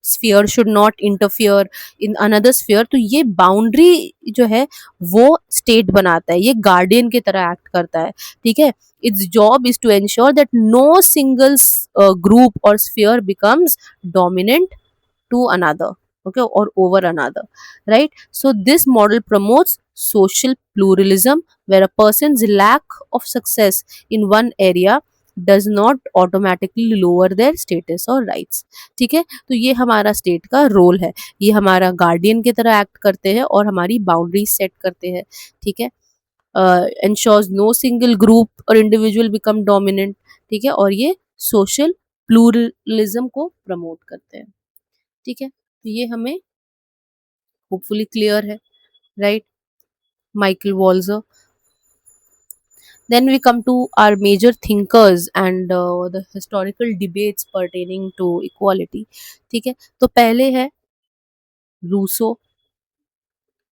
sphere should not interfere in another sphere. तो ये बाउंड्री जो है वो स्टेट बनाता है, ये गार्डियन की तरह एक्ट करता है। ठीक है, it's job is to ensure that no single group और sphere becomes dominant to another, okay, or over another, right? So this model promotes social pluralism, where a person's lack of success in one area does not automatically lower their status or rights। ठीक है, तो ये हमारा state का role है, ये हमारा guardian की तरह एक्ट करते हैं और हमारी बाउंड्री सेट करते हैं। ठीक है, ensures no single group और इंडिविजुअल बिकम डोमिनेंट। ठीक है, और ये सोशल प्लूरलिज्म को प्रमोट करते हैं। ठीक है, तो ये हमें होपफुली क्लियर है, right? Michael Walzer. Then we come to our major thinkers and the historical debates pertaining to equality। ठीक है, तो पहले है रूसो,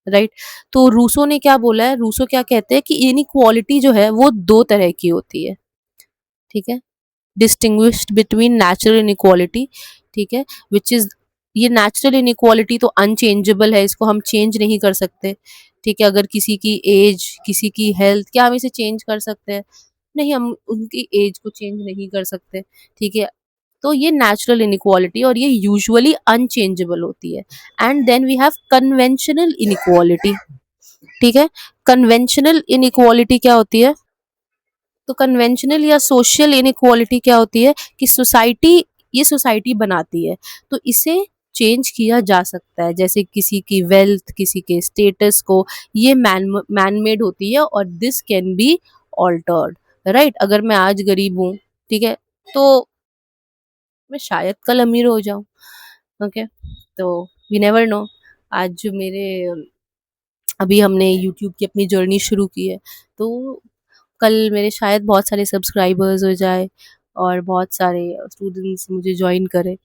राइट? तो रूसो ने क्या बोला है? रूसो क्या कहते हैं कि इनइक्वालिटी जो है वो दो तरह की होती है। ठीक है, डिस्टिंग्विश्ड बिटवीन नेचुरल इनइक्वालिटी, ठीक है, विच इज, ये नेचुरल इनइक्वालिटी तो अनचेंजेबल है, इसको हम चेंज नहीं कर सकते। ठीक है, अगर किसी की एज, किसी की हेल्थ, क्या हम इसे चेंज कर सकते हैं? नहीं, हम उनकी एज को चेंज नहीं कर सकते। ठीक है, तो ये नेचुरल इनइक्वालिटी और ये यूजुअली अनचेंजेबल होती है। And then we have conventional inequality. ठीक है, कन्वेंशनल इनइक्वालिटी क्या होती है? तो कन्वेंशनल या सोशल इनइक्वालिटी क्या होती है कि सोसाइटी, ये सोसाइटी बनाती है, तो इसे चेंज किया जा सकता है, जैसे किसी की वेल्थ, किसी के स्टेटस को, ये मैन मेड होती है और this can be altered, right? अगर मैं आज गरीब हूँ, ठीक है, तो मैं शायद कल अमीर हो जाऊं। ओके, तो वी नेवर नो। आज जो मेरे, अभी हमने यूट्यूब की अपनी जर्नी शुरू की है, तो कल मेरे शायद बहुत सारे सब्सक्राइबर्स हो जाए और बहुत सारे स्टूडेंट्स मुझे ज्वाइन करें।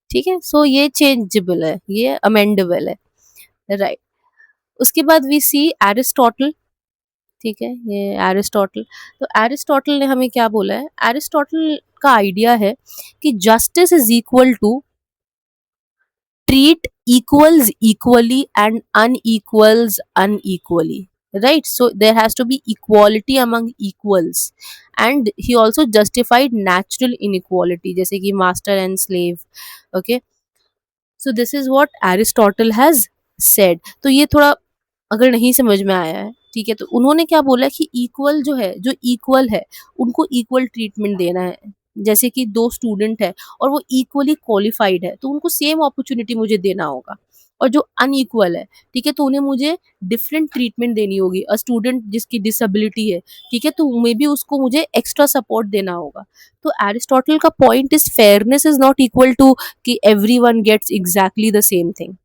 ठीक है, सो ये चेंजेबल है, ये अमेंडेबल है, राइट? उसके बाद वी सी एरिस्टोटल। ठीक है, ये एरिस्टोटल। तो एरिस्टोटल ने हमें क्या बोला है? एरिस्टोटल का आइडिया है कि justice is equal to treat equals equally and unequals unequally, right? So there has to be equality among equals, and he also justified natural inequality जैसे कि master and slave। okay, so this is what Aristotle has said। तो ये थोड़ा अगर नहीं समझ में आया है, ठीक है, तो उन्होंने क्या बोला कि इक्वल जो है, जो इक्वल है, उनको इक्वल ट्रीटमेंट देना है। जैसे कि दो स्टूडेंट है और वो इक्वली क्वालिफाइड है, तो उनको सेम अपॉर्चुनिटी मुझे देना होगा। और जो अनइक्वल है, ठीक है, तो उन्हें मुझे डिफरेंट ट्रीटमेंट देनी होगी। अ स्टूडेंट जिसकी डिसेबिलिटी है, ठीक है, तो मे बी उसको मुझे एक्स्ट्रा सपोर्ट देना होगा। तो एरिस्टोटल का point is fairness is not equal to कि everyone gets exactly the same thing.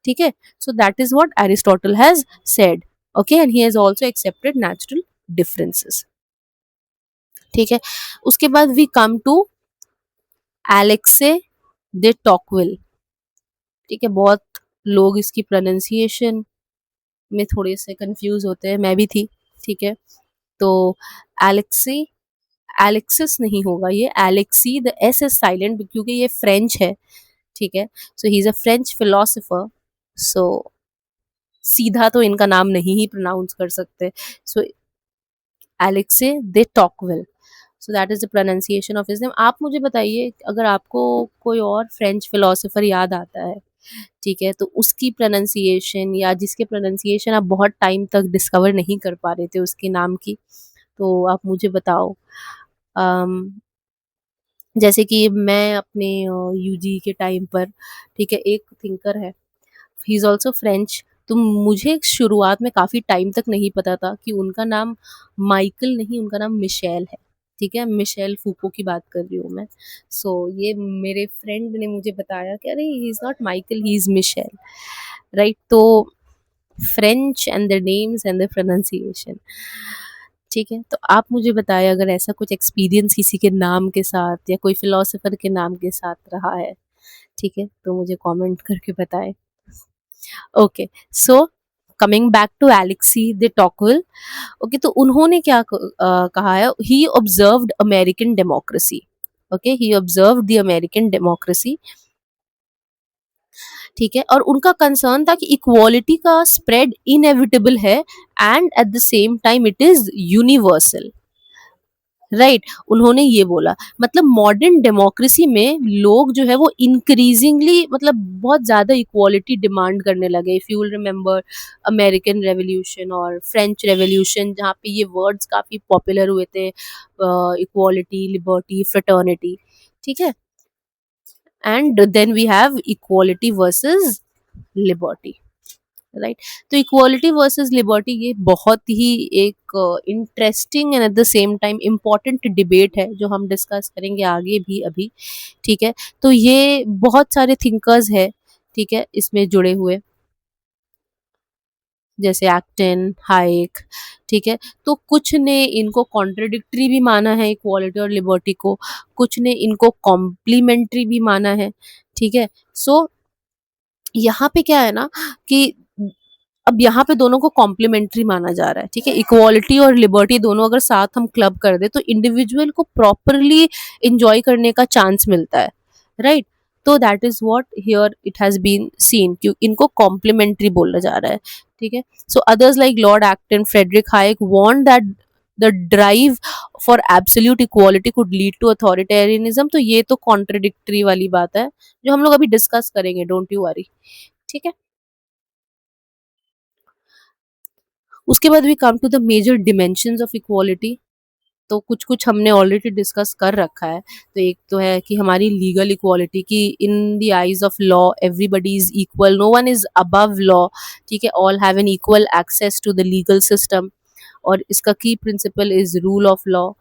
ठीक है, so that is what Aristotle has said। okay, and he has also accepted natural differences। ठीक है, उसके बाद we come to Alexei de Tocqueville। ठीक है, बहुत लोग इसकी प्रोनाउंसिएशन में थोड़े से कंफ्यूज होते हैं, मैं भी थी। ठीक है, तो एलेक्सी, एलेक्सिस नहीं होगा, ये Alexis, the S is silent क्योंकि ये फ्रेंच है। ठीक है, so he is a French philosopher. So सीधा तो इनका नाम नहीं ही प्रोनाउंस कर सकते। So Alexis de Tocqueville, so that is the pronunciation of his name. आप मुझे बताइए अगर आपको कोई और फ्रेंच फिलोसोफर याद आता है, ठीक है, तो उसकी प्रोनाउंसिएशन या जिसके प्रोनाउंसिएशन आप बहुत टाइम तक डिस्कवर नहीं कर पा रहे थे उसके नाम की, तो आप मुझे बताओ। अम, जैसे कि मैं अपने यूजी के टाइम पर, ठीक है, एक थिंकर है, ही इज़ ऑल्सो फ्रेंच। तो मुझे शुरुआत में काफ़ी टाइम तक नहीं पता था कि उनका नाम माइकल नहीं, उनका नाम मिशेल है। ठीक है, मिशेल फूको की बात कर रही हूँ मैं। सो ये मेरे फ्रेंड ने मुझे बताया कि अरे he is not Michael, he is Michel, right? तो French and the names and the pronunciation. ठीक है, तो आप मुझे बताएं अगर ऐसा कुछ एक्सपीरियंस किसी के नाम के साथ या कोई फिलोसोफर के नाम के साथ रहा है, ठीक है, तो मुझे कमेंट करके बताएं। Okay, so coming back to Alexis de Tocqueville. Okay, तो उन्होंने क्या कहा है, he observed American democracy. Okay, he observed the American democracy, ठीक है, और उनका कंसर्न था कि इक्वालिटी का स्प्रेड इनएविटेबल है and at the same time it is universal, right? उन्होंने ये बोला, मतलब मॉडर्न डेमोक्रेसी में लोग जो है वो इंक्रीजिंगली, मतलब बहुत ज्यादा इक्वालिटी डिमांड करने लगे। If you will remember American revolution और फ्रेंच रेवोल्यूशन, जहाँ पे ये वर्ड्स काफी पॉपुलर हुए थे, इक्वालिटी, लिबर्टी, फ्रेटर्निटी, ठीक है, and then we have equality versus liberty, right? तो इक्वालिटी वर्सेस लिबर्टी ये बहुत ही एक interesting and at the same time important debate है जो हम डिस्कस करेंगे आगे भी अभी, ठीक है। तो ये बहुत सारे थिंकर्स है, ठीक है, इसमें जुड़े हुए, जैसे एक्टन, हाइक, ठीक है। तो कुछ ने इनको कॉन्ट्रडिक्टरी भी माना है इक्वालिटी और लिबर्टी को, कुछ ने इनको कॉम्प्लीमेंट्री भी माना है, ठीक है। सो यहाँ पे क्या है ना कि अब यहाँ पे दोनों को कॉम्प्लीमेंट्री माना जा रहा है, ठीक है। इक्वालिटी और लिबर्टी दोनों अगर साथ हम क्लब कर दे तो इंडिविजुअल को प्रॉपरली इंजॉय करने का चांस मिलता है, राइट? तो that is what here it has been seen, क्यों इनको कॉम्प्लीमेंट्री बोला जा रहा है, ठीक है। So others like Lord Acton, Friedrich Hayek want that the drive for absolute equality could lead to authoritarianism. तो ये तो कॉन्ट्रडिक्टरी वाली बात है जो हम लोग अभी डिस्कस करेंगे, डोंट यू वरी, ठीक है। उसके बाद we come to the major dimensions of equality. तो कुछ कुछ हमने ऑलरेडी डिस्कस कर रखा है। तो एक तो है कि हमारी लीगल इक्वालिटी, की in the eyes of law everybody is equal, no one is above law, ठीक है, all have an equal access to the legal system. और इसका की principle is rule of law,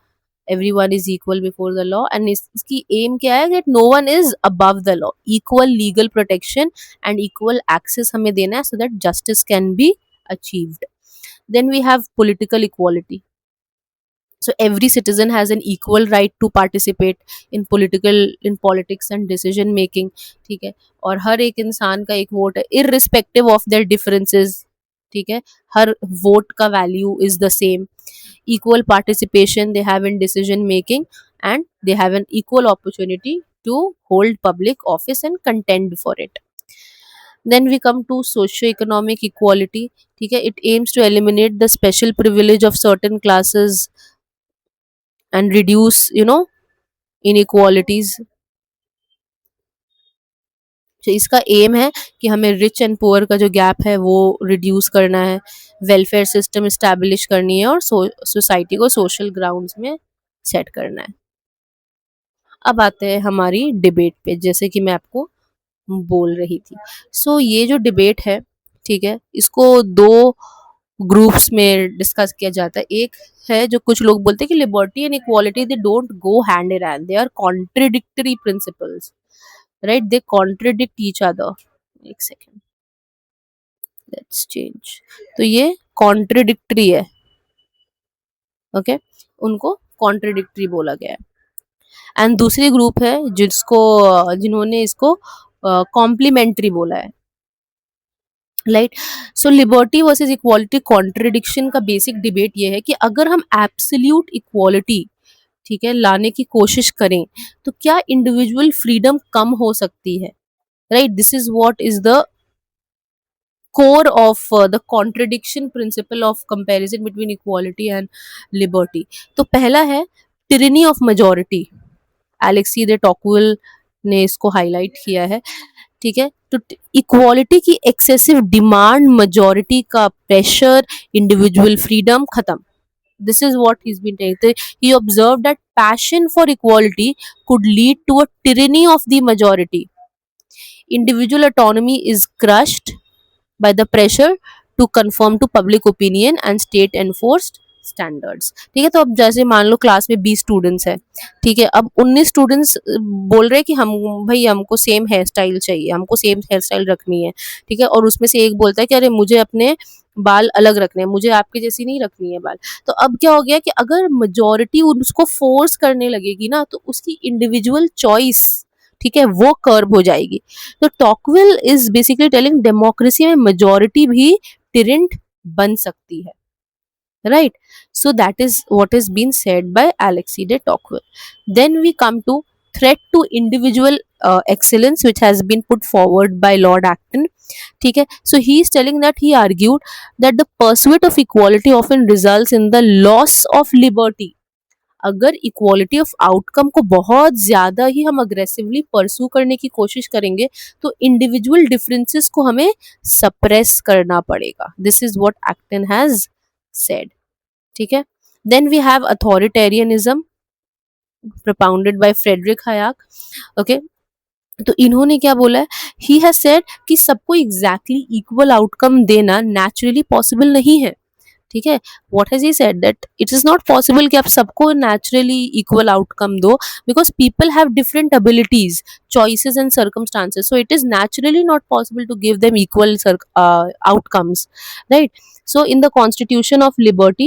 everyone is equal before the law, and इसकी aim क्या है कि no one is above the law, equal legal protection and equal access हमें देना है so that justice can be achieved. Then we have political equality. So every citizen has an equal right to participate in politics and decision making, ठीक है। और हर एक इंसान का एक वोट है irrespective of their differences, ठीक है। हर वोट का value is the same. equal participation they have in decision making, and they have an equal opportunity to hold public office and contend for it. Then we come to socio-economic equality, ठीक है। It aims to eliminate the special privilege of certain classes and reduce, inequalities. तो इसका M है कि हमें rich and poor का जो gap है वो रिड्यूस करना है, वेलफेयर सिस्टम इस्टेब्लिश करनी है और सोसाइटी को सोशल ग्राउंड्स में सेट करना है। अब आते हैं हमारी डिबेट पे, जैसे कि मैं आपको बोल रही थी। सो ये जो डिबेट है, ठीक है, इसको दो ग्रुप्स में डिस्कस किया जाता है। एक है जो कुछ लोग बोलते हैं कि liberty and equality they don't go hand in hand, they are contradictory principles, right? They contradict each other. एक सेकेंड, लेट्स चेंज। तो ये कॉन्ट्रडिक्टरी है, ओके, उनको कॉन्ट्रडिक्टरी बोला गया है। एंड दूसरी ग्रुप है जिन्होंने इसको कॉम्प्लीमेंट्री बोला है, राइट? सो लिबर्टी वर्सेस इक्वालिटी कॉन्ट्रडिक्शन का बेसिक डिबेट ये है कि अगर हम एब्सोल्यूट इक्वालिटी, ठीक है, लाने की कोशिश करें तो क्या इंडिविजुअल फ्रीडम कम हो सकती है, right? This is what is the core of the contradiction principle of comparison between equality and liberty. तो पहला है tyranny of majority. एलेक्सी दे टॉकविल ने इसको हाईलाइट किया है, ठीक है। तो इक्वालिटी की एक्सेसिव डिमांड, मेजॉरिटी का प्रेशर, इंडिविजुअल फ्रीडम खत्म. This is what he's been saying. He observed that passion for equality could lead to a tyranny of the majority. Individual autonomy is crushed by the pressure to conform to public opinion and state enforced standards. ठीक है, तो अब जैसे मान लो class में 20 students हैं, ठीक है, अब 19 स्टूडेंट्स बोल रहे हैं कि हम भाई हमको सेम हेयर स्टाइल चाहिए, हमको सेम हेयर स्टाइल रखनी है, ठीक है, और उसमें से एक बोलता है कि अरे मुझे अपने बाल अलग रखने हैं, मुझे आपके जैसी नहीं रखनी है बाल. तो अब क्या हो गया कि अगर मेजॉरिटी उसको फोर्स करने लगेगी ना, तो उसकी इंडिविजुअल चॉइस, ठीक है, वो कर्ब हो जाएगी. तो टॉकविल इज बेसिकली टेलिंग डेमोक्रेसी में मेजॉरिटी भी टिरेंट बन सकती है, right? So that is what is being said by Alexis de Tocqueville. Then we come to threat to individual excellence, which has been put forward by Lord Acton. ठीक है, so he is telling that he argued that the pursuit of equality often results in the loss of liberty. अगर equality of outcome को बहुत ज़्यादा ही हम aggressively परसू करने की कोशिश करेंगे, तो इंडिविजुअल डिफरेंसेस को हमें सप्रेस करना पड़ेगा. This is what Acton has said. ठीक है, then we have authoritarianism propounded by Frederick Hayek. Okay, तो इन्होंने क्या बोला है, ही हैज सेड कि सबको एग्जैक्टली इक्वल आउटकम देना नेचुरली पॉसिबल नहीं है. ठीक है, what has he said that it is not possible कि आप सबको नेचुरली इक्वल आउटकम दो, because people have different abilities, choices and circumstances, so it is naturally not possible to give them equal outcomes, right. So in the Constitution of Liberty,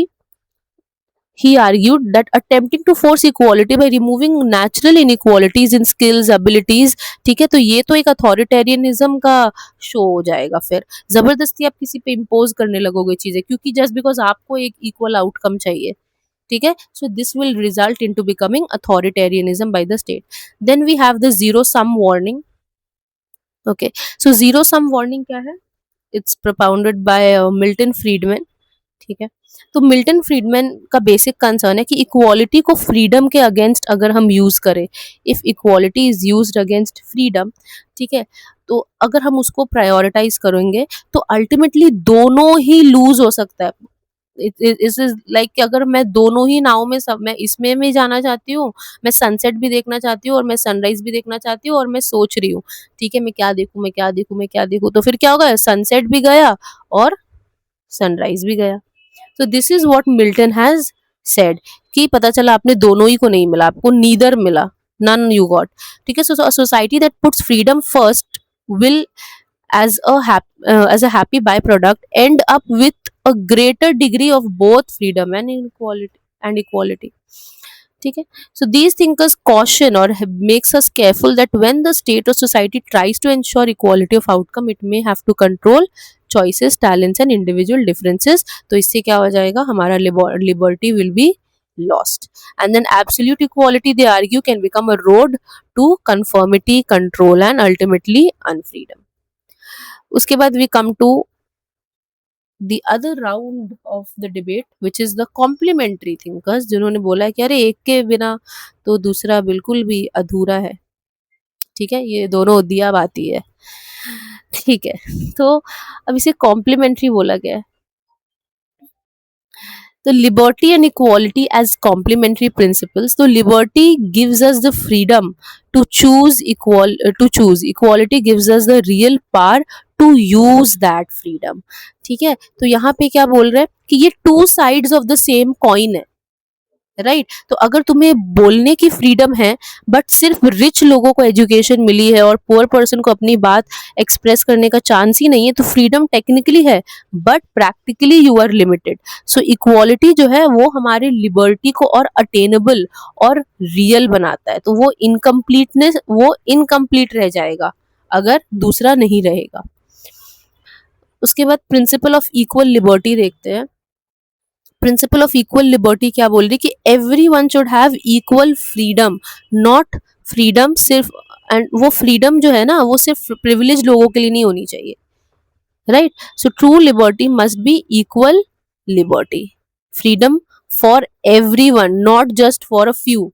he argued that attempting to force equality by removing natural inequalities in skills, abilities, ठीक है, तो ये तो एक authoritarianism का show हो जाएगा. फिर जबरदस्ती आप किसी पे इम्पोज करने लगोगे चीजें, क्योंकि जस्ट बिकॉज आपको एक इक्वल आउटकम चाहिए, ठीक है. So this will result into becoming authoritarianism by the state. Then we have the zero sum warning. Okay, so zero sum warning क्या है? It's propounded by Milton Friedman. ठीक है, तो मिल्टन फ्रीडमैन का basic concern है कि equality को freedom के अगेंस्ट अगर हम यूज करें, if equality is used against freedom, ठीक है, तो अगर हम उसको प्रायोरिटाइज करेंगे तो अल्टीमेटली दोनों ही लूज हो सकता है. इस इज लाइक अगर मैं दोनों ही नाव में सब, मैं इसमें भी जाना चाहती हूँ, मैं सनसेट भी देखना चाहती हूँ और मैं सनराइज भी देखना चाहती हूँ, और मैं सोच रही हूँ, ठीक है, मैं क्या देखूँ, मैं क्या देखूँ, मैं क्या देखूँ, तो फिर क्या होगा, सनसेट भी गया और सनराइज भी गया. तो this is what Milton has said कि पता चला आपने दोनों ही को नहीं मिला, आपको नीदर मिला, नन यू गॉट. ठीक है, so society that puts freedom first will as a happy byproduct end up with a greater degree of both freedom and equality. ठीक है, so these thinkers caution or makes us careful that when the state or society tries to ensure equality of outcome, it may have to control choices, talents and individual differences. तो इससे क्या हो जाएगा, हमारा liberty will be lost. And then absolute equality, they argue, can become a road to conformity, control and ultimately unfreedom. उसके बाद we come to the other round of the debate, which is the complementary thinkers, जिन्होंने बोला है कि अरे एक के बिना तो दूसरा बिल्कुल भी अधूरा है. ठीक है, ये दोनों दिया बाती है. ठीक है, तो अब इसे कॉम्प्लीमेंट्री बोला गया है. तो liberty and equality as complementary principles. So liberty gives us the freedom to choose equality gives us the real power to use that freedom. ठीक है, तो यहाँ पे क्या बोल रहे हैं कि ये two sides of the same coin है, राइट. तो अगर तुम्हें बोलने की फ्रीडम है बट सिर्फ रिच लोगों को एजुकेशन मिली है और पुअर पर्सन को अपनी बात एक्सप्रेस करने का चांस ही नहीं है, तो फ्रीडम टेक्निकली है but practically you are limited. So equality जो है वो हमारे लिबर्टी को और अटेनेबल और रियल बनाता है. तो वो इनकम्प्लीट रह जाएगा अगर दूसरा नहीं रहेगा. उसके बाद प्रिंसिपल ऑफ इक्वल लिबर्टी देखते हैं. प्रिंसिपल ऑफ इक्वल लिबर्टी क्या बोल रही कि everyone should have equal freedom, not freedom सिर्फ, एंड वो फ्रीडम जो है ना वो सिर्फ प्रिविलेज लोगों के लिए नहीं होनी चाहिए, right? So true liberty must be equal liberty, freedom for everyone, not just for a few.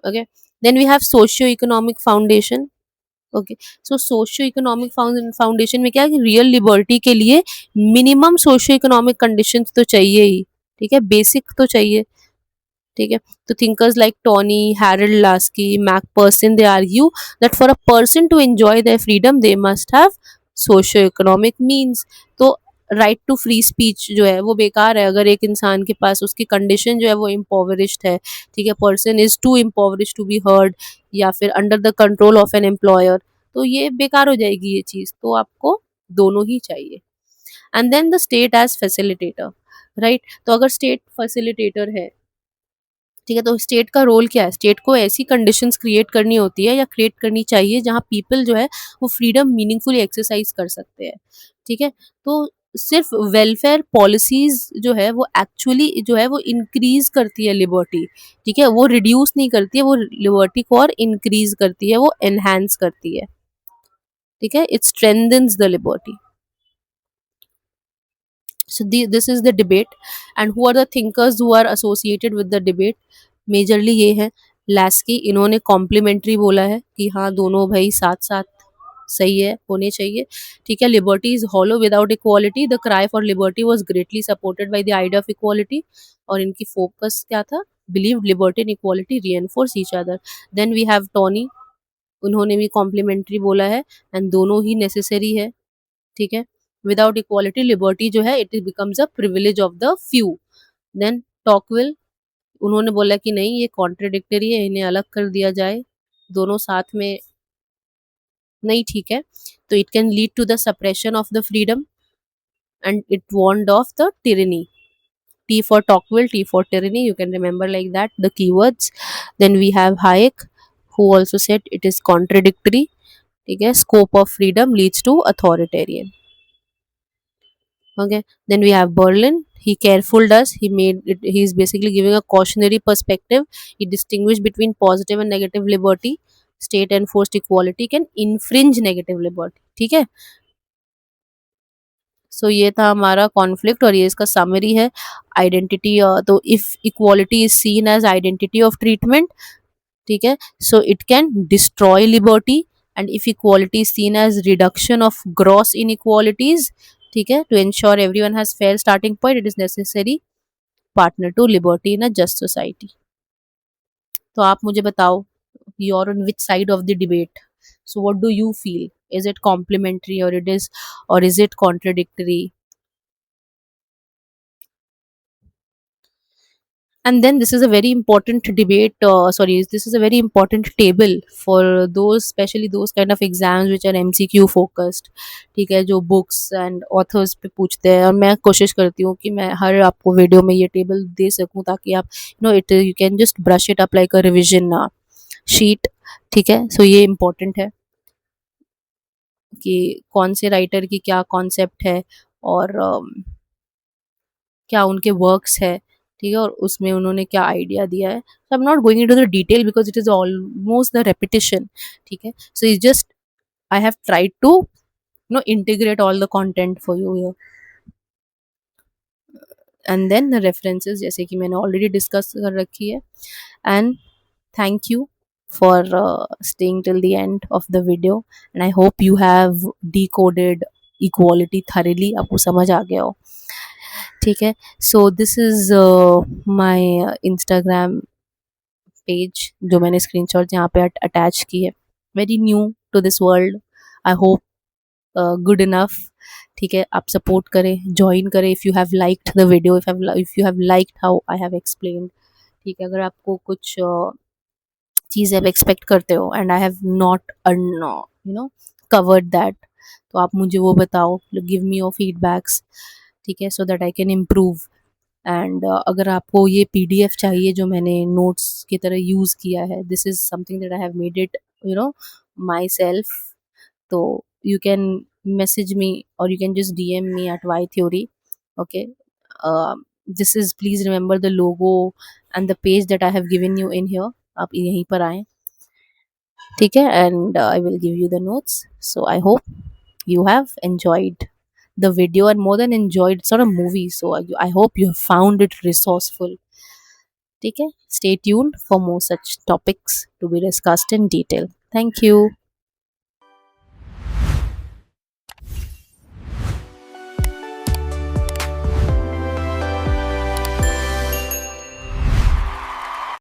Okay. Then we have socio-economic foundation. Okay, so socio economic foundation में क्या है कि रियल लिबर्टी के लिए मिनिमम सोशियो इकोनॉमिक कंडीशंस तो चाहिए ही, ठीक है, बेसिक तो चाहिए, ठीक है. तो thinkers like Tony, Harold Lasky, Macpherson, they argue that for a person to enjoy their freedom they must have socio-economic means. तो राइट टू फ्री स्पीच जो है वो बेकार है अगर एक इंसान के पास उसकी कंडीशन जो है वो इम्पोवरिश्ड है, ठीक है, person is too impoverish to be heard, या फिर under the control of an employer, तो ये बेकार हो जाएगी ये चीज़, तो आपको दोनों ही चाहिए. And then the state as facilitator, right. तो अगर स्टेट फैसिलिटेटर है, ठीक है, तो स्टेट का रोल क्या है, स्टेट को ऐसी कंडीशंस क्रिएट करनी होती है या क्रिएट करनी चाहिए जहाँ पीपल जो है वो फ्रीडम मीनिंगफुली एक्सरसाइज कर सकते हैं, ठीक है. तो सिर्फ वेलफेयर पॉलिसीज जो है वो एक्चुअली जो है वो इंक्रीज करती है लिबर्टी, ठीक है, वो रिड्यूस नहीं करती है, वो लिबर्टी को और इंक्रीज करती है, वो एनहांस करती है, ठीक है, it strengthens the liberty. So this is the debate, and who are the thinkers who are associated with the debate? Majorly ये है लैस्की, इन्होंने कॉम्प्लीमेंट्री बोला है कि हाँ दोनों भाई साथ साथ सही है, होने चाहिए, ठीक है. Liberty is hollow without equality, the cry for liberty was greatly supported by the idea of equality, और इनकी फोकस क्या था, believe liberty and equality reinforce each other. Then we have Tawney, उन्होंने भी कॉम्प्लीमेंट्री बोला है, एंड दोनों ही necessary है, ठीक है. विदाउट इक्वालिटी लिबर्टी जो है it becomes a privilege of the few. Then Tocqueville, उन्होंने बोला कि नहीं ये कॉन्ट्रडिक्टरी है, इन्हें अलग कर दिया जाए, दोनों साथ में नहीं ठीक है, तो it can lead to the suppression of the freedom and it warned of the tyranny. T for Tocqueville, T for tyranny, you can remember like that the keywords. Then we have Hayek, who also said it is contradictory, ठीक है, scope of freedom leads to authoritarian. Okay. Then we have Berlin, he careful does, he made it, he is basically giving a cautionary perspective, he distinguished between positive and negative liberty, state enforced equality can infringe negative liberty, ठीक है. सो ये था हमारा conflict और ये इसका summary है. Identity, तो if equality is seen as identity of treatment, ठीक है, so it can destroy liberty, and if equality is seen as reduction of gross inequalities, ठीक है, to ensure everyone has fair starting point it is necessary partner to liberty in a just society. तो आप मुझे बताओ, you're on which side of the debate, so what do you feel, is it complementary or is it contradictory? And then this is a very important debate, sorry, this is a very important table for those, especially those kind of exams which are MCQ focused, ठीक है, जो books and authors पे पूछते हैं, और मैं कोशिश करती हूँ कि मैं हर आपको वीडियो में ये टेबल दे सकूँ ताकि आप it you can just brush it up like a revision sheet, ठीक है. सो ये इम्पोर्टेंट है कि कौन से राइटर की क्या कॉन्सेप्ट है और क्या उनके वर्क्स है, ठीक है, और उसमें उन्होंने क्या आइडिया दिया है. So I am not going into the detail because it is almost the repetition, ठीक है. So it's just I have tried to integrate all the content for you here. And then the references जैसे कि मैंने already discuss कर रखी है. And thank you for staying till the end of the video, and I hope you have decoded equality thoroughly, आपको समझ आ गया हो, ठीक है. So this is my Instagram page जो मैंने स्क्रीनशॉट यहाँ पे अटैच की है. Very new to this world, I hope good enough, ठीक है. आप सपोर्ट करें, ज्वाइन करें if you have liked the video, if you have liked how I have explained, ठीक है. अगर आपको कुछ चीज़ें आप एक्सपेक्ट करते हो and I have not covered that, तो आप मुझे वो बताओ, गिव मी योर फीडबैक्स, ठीक है, so that I can improve. And अगर आपको ये पीडीएफ चाहिए जो मैंने नोट्स की तरह यूज़ किया है, this is something that I have made it my self, तो you can message me or you can just DM me at Y Theory. Okay. This is, please remember the logo and the page that I have given you in here. आप यहीं पर आएं, ठीक है, and I will give you the notes. So I hope you have enjoyed the video and more than enjoyed. It's not a movie, so I hope you have found it resourceful. ठीक है, stay tuned for more such topics to be discussed in detail. Thank you.